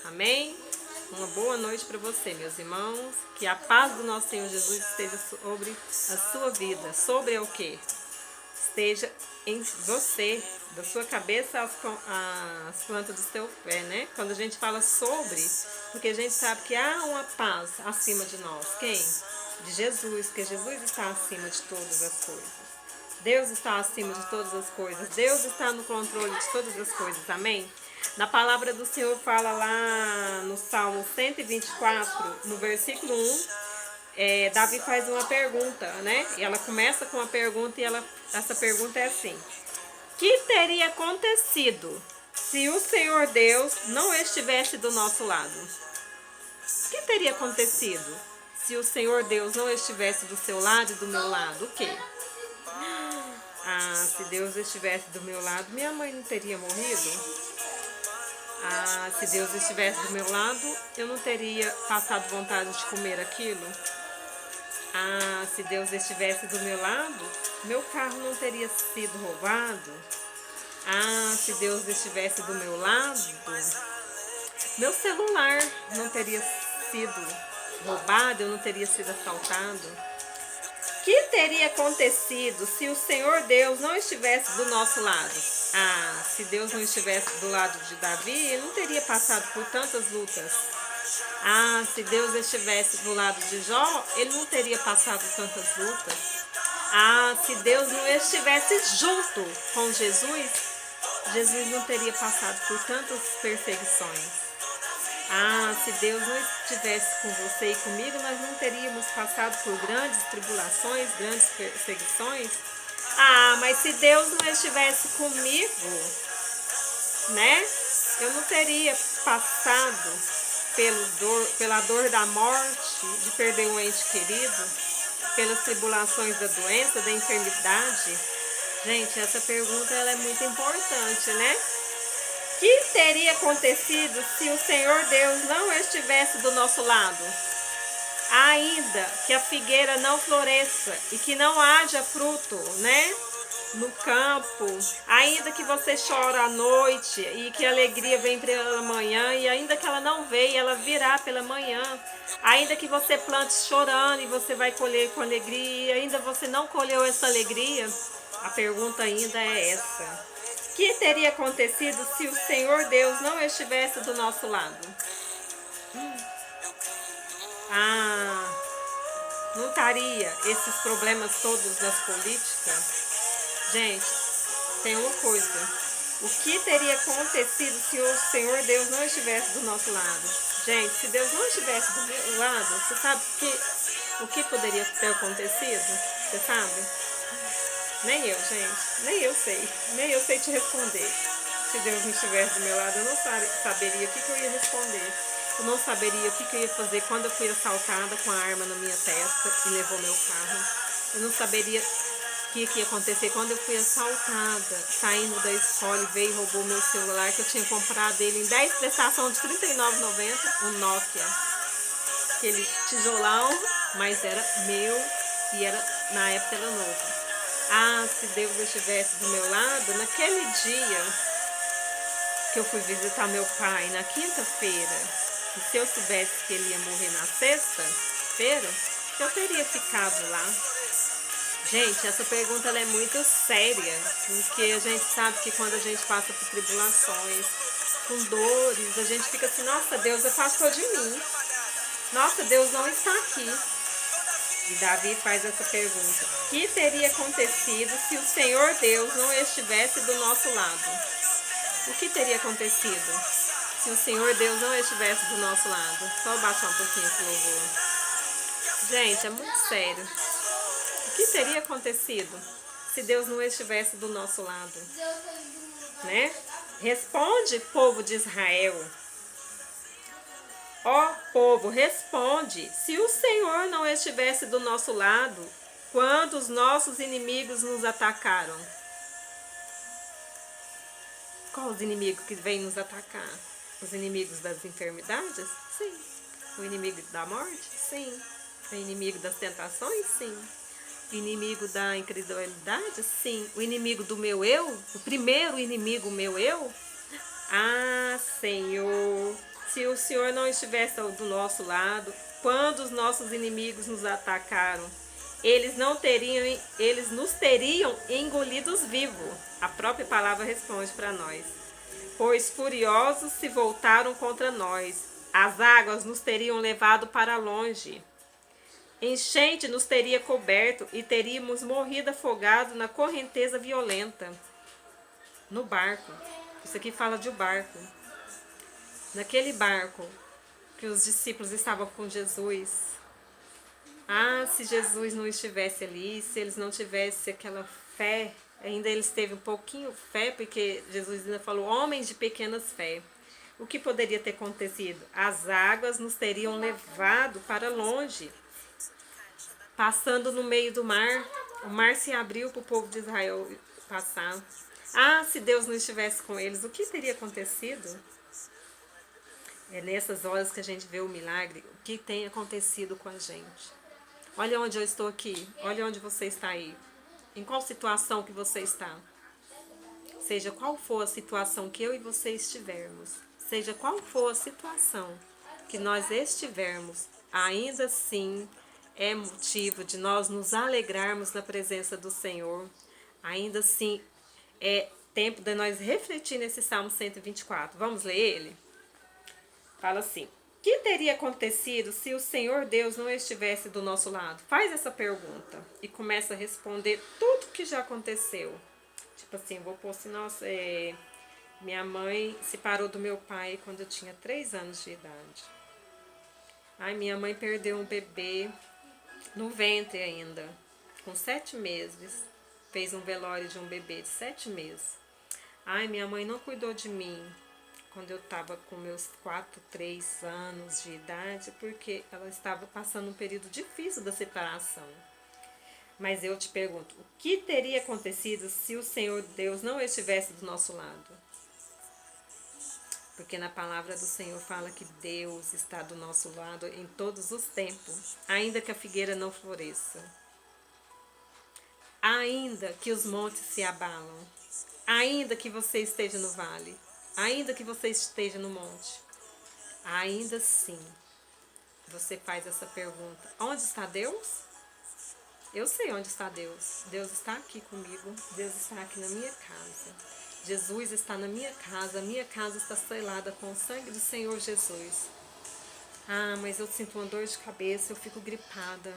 Amém? Uma boa noite para você, meus irmãos. Que a paz do nosso Senhor Jesus esteja sobre a sua vida. Sobre o quê? Esteja em você, da sua cabeça às plantas do seu pé, né? Quando a gente fala sobre, porque a gente sabe que há uma paz acima de nós. Quem? De Jesus, porque Jesus está acima de todas as coisas. Deus está acima de todas as coisas. Deus está no controle de todas as coisas. Amém? Na palavra do Senhor fala lá no Salmo 124, no versículo 1, Davi faz uma pergunta, né? E ela começa com uma pergunta e essa pergunta é assim: que teria acontecido se o Senhor Deus não estivesse do nosso lado? O que teria acontecido se o Senhor Deus não estivesse do seu lado e do meu lado? O quê? Se Deus estivesse do meu lado, minha mãe não teria morrido? Se Deus estivesse do meu lado, eu não teria passado vontade de comer aquilo? Se Deus estivesse do meu lado, meu carro não teria sido roubado? Se Deus estivesse do meu lado, meu celular não teria sido roubado, eu não teria sido assaltado? O que teria acontecido se o Senhor Deus não estivesse do nosso lado? Se Deus não estivesse do lado de Davi, ele não teria passado por tantas lutas. Se Deus estivesse do lado de Jó, ele não teria passado tantas lutas. Se Deus não estivesse junto com Jesus, Jesus não teria passado por tantas perseguições. Se Deus não estivesse com você e comigo, nós não teríamos passado por grandes tribulações, grandes perseguições. Mas se Deus não estivesse comigo, né? Eu não teria passado pela dor da morte, de perder um ente querido, pelas tribulações da doença, da enfermidade. Gente, essa pergunta ela é muito importante, né? O que teria acontecido se o Senhor Deus não estivesse do nosso lado? Ainda que a figueira não floresça e que não haja fruto, né? No campo, ainda que você chora à noite e que a alegria vem pela manhã, e ainda que ela não veio, ela virá pela manhã. Ainda que você plante chorando e você vai colher com alegria, e ainda você não colheu essa alegria, a pergunta ainda é essa: o que teria acontecido se o Senhor Deus não estivesse do nosso lado? Não estaria esses problemas todos das políticas? Gente, tem uma coisa: o que teria acontecido se o Senhor Deus não estivesse do nosso lado? Gente, se Deus não estivesse do meu lado, você sabe o que poderia ter acontecido? Você sabe? Nem eu, gente. Nem eu sei. Nem eu sei te responder. Se Deus não estivesse do meu lado, eu não saberia o que eu ia responder. Eu não saberia o que eu ia fazer quando eu fui assaltada com a arma na minha testa e levou meu carro. Eu não saberia o que ia acontecer quando eu fui assaltada, saindo da escola, e veio e roubou meu celular, que eu tinha comprado ele em 10 prestações de R$ 39,90, um Nokia. Aquele tijolão, mas era meu e na época era novo. Se Deus estivesse do meu lado, naquele dia que eu fui visitar meu pai, na quinta-feira, e se eu soubesse que ele ia morrer na sexta-feira, eu teria ficado lá. Gente, essa pergunta ela é muito séria, porque a gente sabe que quando a gente passa por tribulações, com dores, a gente fica assim: nossa, Deus afastou de mim. Nossa, Deus não está aqui. E Davi faz essa pergunta: o que teria acontecido se o Senhor Deus não estivesse do nosso lado? O que teria acontecido se o Senhor Deus não estivesse do nosso lado? Só baixar um pouquinho esse louvor. Gente, é muito sério. O que teria acontecido se Deus não estivesse do nosso lado? Né? Responde, povo de Israel. Ó povo, responde: se o Senhor não estivesse do nosso lado, quando os nossos inimigos nos atacaram? Qual os inimigos que vêm nos atacar? Os inimigos das enfermidades? Sim. O inimigo da morte? Sim. O inimigo das tentações? Sim. O inimigo da incredulidade? Sim. O inimigo do meu eu? O primeiro inimigo, meu eu? Senhor, se o Senhor não estivesse do nosso lado, quando os nossos inimigos nos atacaram, eles nos teriam engolidos vivos. A própria palavra responde para nós. Pois furiosos se voltaram contra nós. As águas nos teriam levado para longe. Enchente nos teria coberto e teríamos morrido afogados na correnteza violenta. No barco. Isso aqui fala de um barco. Naquele barco que os discípulos estavam com Jesus. Ah, se Jesus não estivesse ali, se eles não tivessem aquela fé, ainda eles teve um pouquinho fé, porque Jesus ainda falou, homens de pequenas fé. O que poderia ter acontecido? As águas nos teriam levado para longe. Passando no meio do mar, o mar se abriu para o povo de Israel passar. Ah, se Deus não estivesse com eles, o que teria acontecido? É nessas horas que a gente vê o milagre, o que tem acontecido com a gente. Olha onde eu estou aqui, olha onde você está aí. Em qual situação que você está? Seja qual for a situação que eu e você estivermos, seja qual for a situação que nós estivermos, ainda assim é motivo de nós nos alegrarmos na presença do Senhor. Ainda assim é tempo de nós refletir nesse Salmo 124. Vamos ler ele? Fala assim: que teria acontecido se o Senhor Deus não estivesse do nosso lado? Faz essa pergunta e começa a responder tudo que já aconteceu. Tipo assim, vou pôr assim, nossa, minha mãe separou do meu pai quando eu tinha 3 anos de idade. Ai, minha mãe perdeu um bebê no ventre ainda, com 7 meses. Fez um velório de um bebê de 7 meses. Ai, minha mãe não cuidou de mim quando eu estava com meus 3 anos de idade, porque ela estava passando um período difícil da separação. Mas eu te pergunto, o que teria acontecido se o Senhor Deus não estivesse do nosso lado? Porque na palavra do Senhor fala que Deus está do nosso lado em todos os tempos, ainda que a figueira não floresça, ainda que os montes se abalam, ainda que você esteja no vale, ainda que você esteja no monte, ainda assim, você faz essa pergunta: onde está Deus? Eu sei onde está Deus. Deus está aqui comigo. Deus está aqui na minha casa. Jesus está na minha casa. A minha casa está selada com o sangue do Senhor Jesus. Ah, mas eu sinto uma dor de cabeça, eu fico gripada.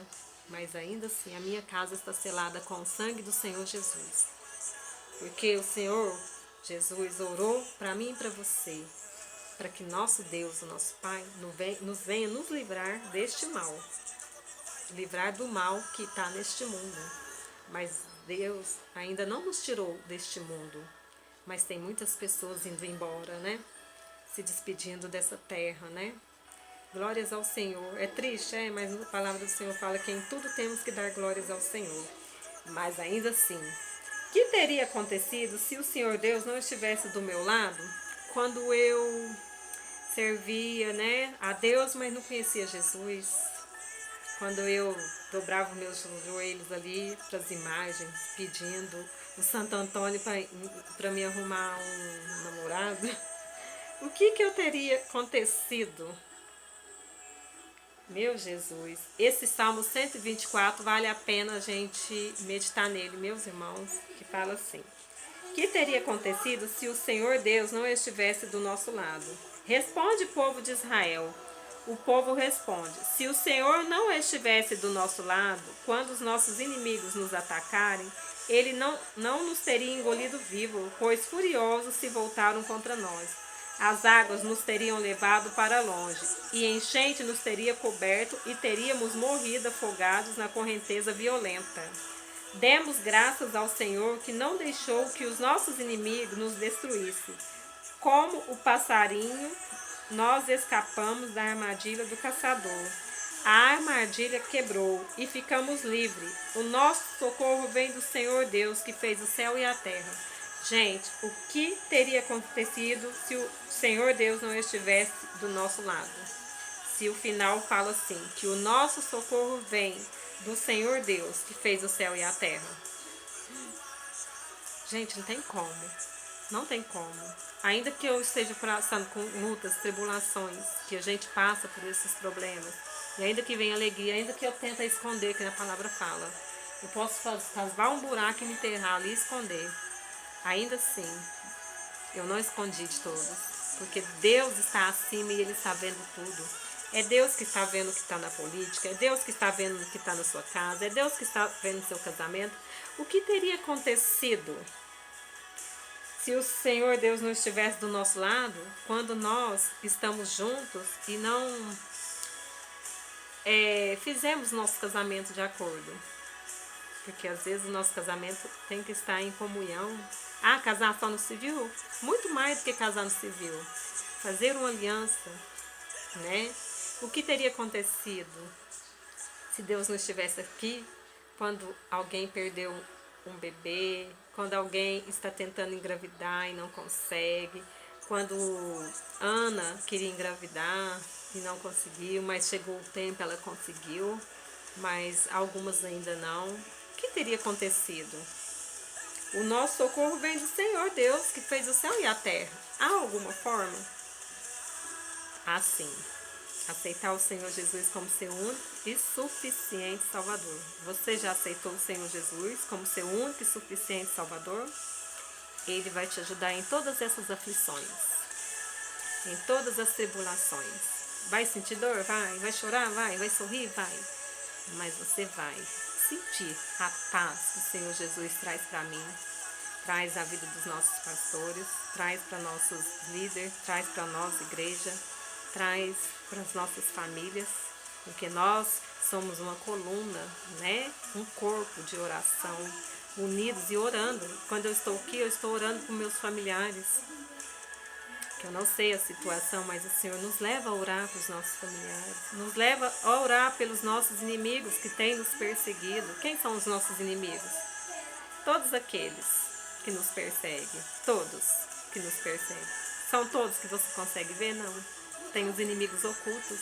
Mas ainda assim, a minha casa está selada com o sangue do Senhor Jesus. Porque o Senhor Jesus orou para mim e para você, para que nosso Deus, o nosso Pai, nos venha nos livrar deste mal. Livrar do mal que está neste mundo. Mas Deus ainda não nos tirou deste mundo. Mas tem muitas pessoas indo embora, né? Se despedindo dessa terra, né? Glórias ao Senhor. É triste, mas a palavra do Senhor fala que em tudo temos que dar glórias ao Senhor. Mas ainda assim, o que teria acontecido se o Senhor Deus não estivesse do meu lado quando eu servia, né, a Deus, mas não conhecia Jesus? Quando eu dobrava meus joelhos ali para as imagens, pedindo o Santo Antônio para me arrumar um namorado, o que eu teria acontecido? Meu Jesus, esse Salmo 124 vale a pena a gente meditar nele, meus irmãos, que fala assim: o que teria acontecido se o Senhor Deus não estivesse do nosso lado? Responde, povo de Israel. O povo responde: se o Senhor não estivesse do nosso lado, quando os nossos inimigos nos atacarem, ele não nos teria engolido vivo, pois furiosos se voltaram contra nós. As águas nos teriam levado para longe, e enchente nos teria coberto, e teríamos morrido afogados na correnteza violenta. Demos graças ao Senhor que não deixou que os nossos inimigos nos destruíssem. Como o passarinho, nós escapamos da armadilha do caçador. A armadilha quebrou e ficamos livres. O nosso socorro vem do Senhor Deus, que fez o céu e a terra. Gente, o que teria acontecido se o Senhor Deus não estivesse do nosso lado? Se o final fala assim, que o nosso socorro vem do Senhor Deus, que fez o céu e a terra. Gente, não tem como. Não tem como. Ainda que eu esteja passando com lutas, tribulações, que a gente passa por esses problemas, e ainda que venha alegria, ainda que eu tente esconder, que a palavra fala, eu posso cavar um buraco e me enterrar ali e esconder. Ainda assim, eu não escondi de todos, porque Deus está acima e Ele está vendo tudo. É Deus que está vendo o que está na política, é Deus que está vendo o que está na sua casa, é Deus que está vendo o seu casamento. O que teria acontecido se o Senhor Deus não estivesse do nosso lado, quando nós estamos juntos e não fizemos nosso casamento de acordo? Porque às vezes o nosso casamento tem que estar em comunhão. Ah, casar só no civil? Muito mais do que casar no civil. Fazer uma aliança, né? O que teria acontecido se Deus não estivesse aqui quando alguém perdeu um bebê, quando alguém está tentando engravidar e não consegue, quando Ana queria engravidar e não conseguiu, mas chegou o tempo, ela conseguiu, mas algumas ainda não. O que teria acontecido? O nosso socorro vem do Senhor Deus, que fez o céu e a terra. Há alguma forma? Assim, aceitar o Senhor Jesus como seu único e suficiente Salvador. Você já aceitou o Senhor Jesus como seu único e suficiente Salvador? Ele vai te ajudar em todas essas aflições, em todas as tribulações. Vai sentir dor? Vai. Vai chorar? Vai sorrir? Vai. Mas você vai sentir a paz que o Senhor Jesus traz para mim, traz a vida dos nossos pastores, traz para nossos líderes, traz para a nossa igreja, traz para as nossas famílias, porque nós somos uma coluna, né? Um corpo de oração, unidos e orando. Quando eu estou aqui, eu estou orando com meus familiares, que eu não sei a situação, mas o Senhor nos leva a orar para os nossos familiares, nos leva a orar pelos nossos inimigos que têm nos perseguido. Quem são os nossos inimigos? Todos aqueles que nos perseguem, todos que nos perseguem. São todos que você consegue ver? Não. Tem os inimigos ocultos,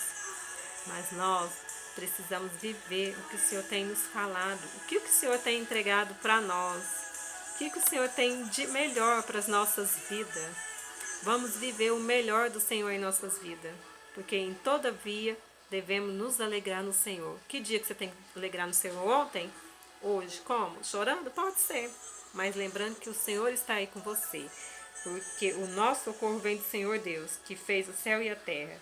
mas nós precisamos viver o que o Senhor tem nos falado, o que o Senhor tem entregado para nós, o que o Senhor tem de melhor para as nossas vidas. Vamos viver o melhor do Senhor em nossas vidas, porque em todavia devemos nos alegrar no Senhor. Que dia que você tem que alegrar no Senhor? Ontem? Hoje? Como? Chorando? Pode ser, mas lembrando que o Senhor está aí com você, porque o nosso socorro vem do Senhor Deus, que fez o céu e a terra.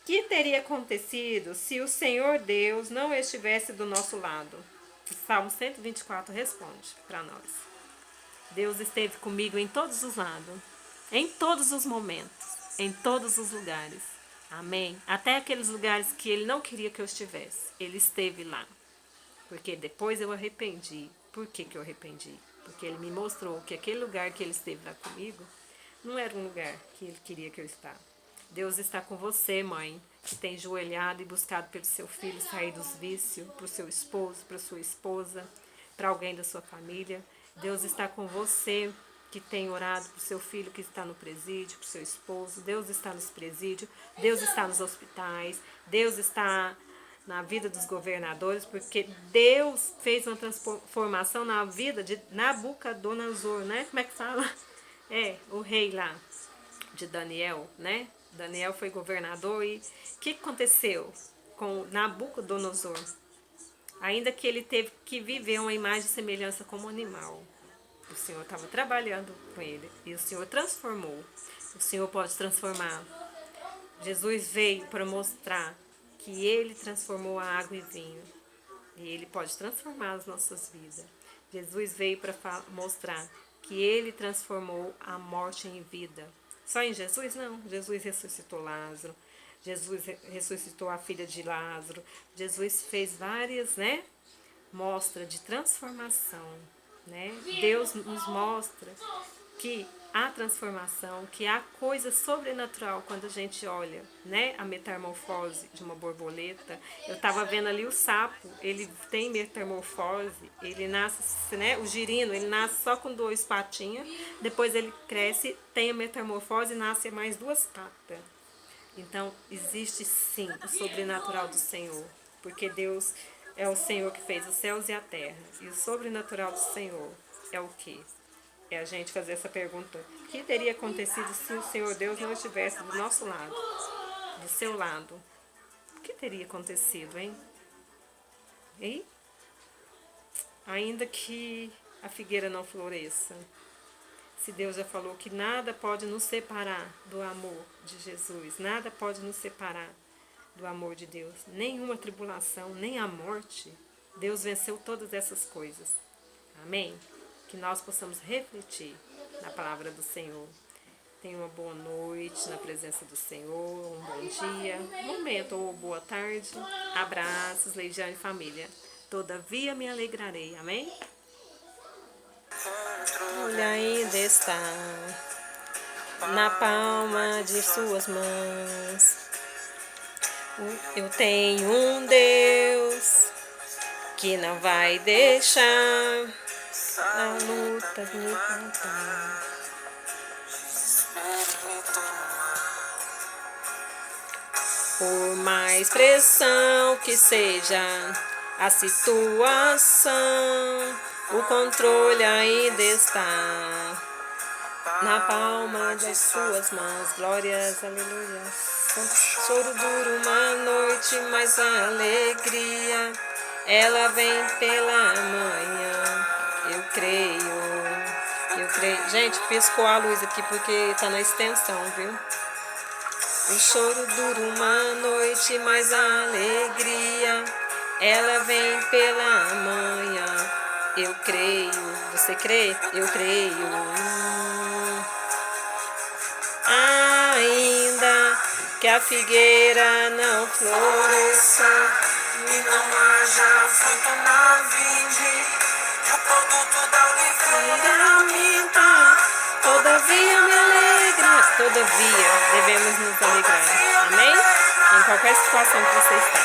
O que teria acontecido se o Senhor Deus não estivesse do nosso lado? O Salmo 124 responde para nós. Deus esteve comigo em todos os lados, em todos os momentos, em todos os lugares. Amém? Até aqueles lugares que Ele não queria que eu estivesse, Ele esteve lá. Porque depois eu arrependi. Por que eu arrependi? Porque Ele me mostrou que aquele lugar que Ele esteve lá comigo não era um lugar que Ele queria que eu estivesse. Deus está com você, mãe, que tem joelhado e buscado pelo seu filho sair dos vícios, para o seu esposo, para a sua esposa, para alguém da sua família. Deus está com você, que tem orado para o seu filho que está no presídio, para o seu esposo. Deus está nos presídios, Deus está nos hospitais, Deus está na vida dos governadores, porque Deus fez uma transformação na vida de Nabucodonosor, né? Como é que fala? O rei lá de Daniel, né? Daniel foi governador e o que aconteceu com Nabucodonosor? Ainda que ele teve que viver uma imagem de semelhança como animal, o Senhor estava trabalhando com ele e o Senhor transformou. O Senhor pode transformar. Jesus veio para mostrar que Ele transformou a água em vinho. E Ele pode transformar as nossas vidas. Jesus veio para mostrar que Ele transformou a morte em vida. Só em Jesus? Não. Jesus ressuscitou Lázaro. Jesus ressuscitou a filha de Lázaro. Jesus fez várias, mostras de transformação. Deus nos mostra que há transformação, que há coisa sobrenatural quando a gente olha, a metamorfose de uma borboleta. Eu estava vendo ali o sapo, ele tem metamorfose, ele nasce, o girino, ele nasce só com 2 patinhas, depois ele cresce, tem a metamorfose e nasce mais 2 patas. Então, existe sim o sobrenatural do Senhor, porque Deus é o Senhor que fez os céus e a terra. E o sobrenatural do Senhor é o quê? É a gente fazer essa pergunta. O que teria acontecido se o Senhor Deus não estivesse do nosso lado, do seu lado? O que teria acontecido, hein? E ainda que a figueira não floresça, se Deus já falou que nada pode nos separar do amor de Jesus, nada pode nos separar do amor de Deus, nenhuma tribulação, nem a morte, Deus venceu todas essas coisas. Amém? Que nós possamos refletir na palavra do Senhor. Tenha uma boa noite na presença do Senhor, um bom dia, momento ou boa tarde. Abraços, Legião e família. Todavia me alegrarei. Amém? Olha, ainda está na palma de suas mãos. Eu tenho um Deus que não vai deixar a luta me matar. Por mais pressão que seja a situação, o controle ainda está na palma das suas mãos. Glórias, aleluia. Choro duro uma noite, mas a alegria ela vem pela manhã. Eu creio. Gente, piscou a luz aqui porque tá na extensão, viu? O choro dura uma noite, mas a alegria ela vem pela manhã. Eu creio. Você crê? Eu creio. Ainda que a figueira não floresça e não haja fruto na vinde, que o produto da oliveira minta, todavia me alegra. Todavia devemos nos alegrar. Amém? Em qualquer situação que você está.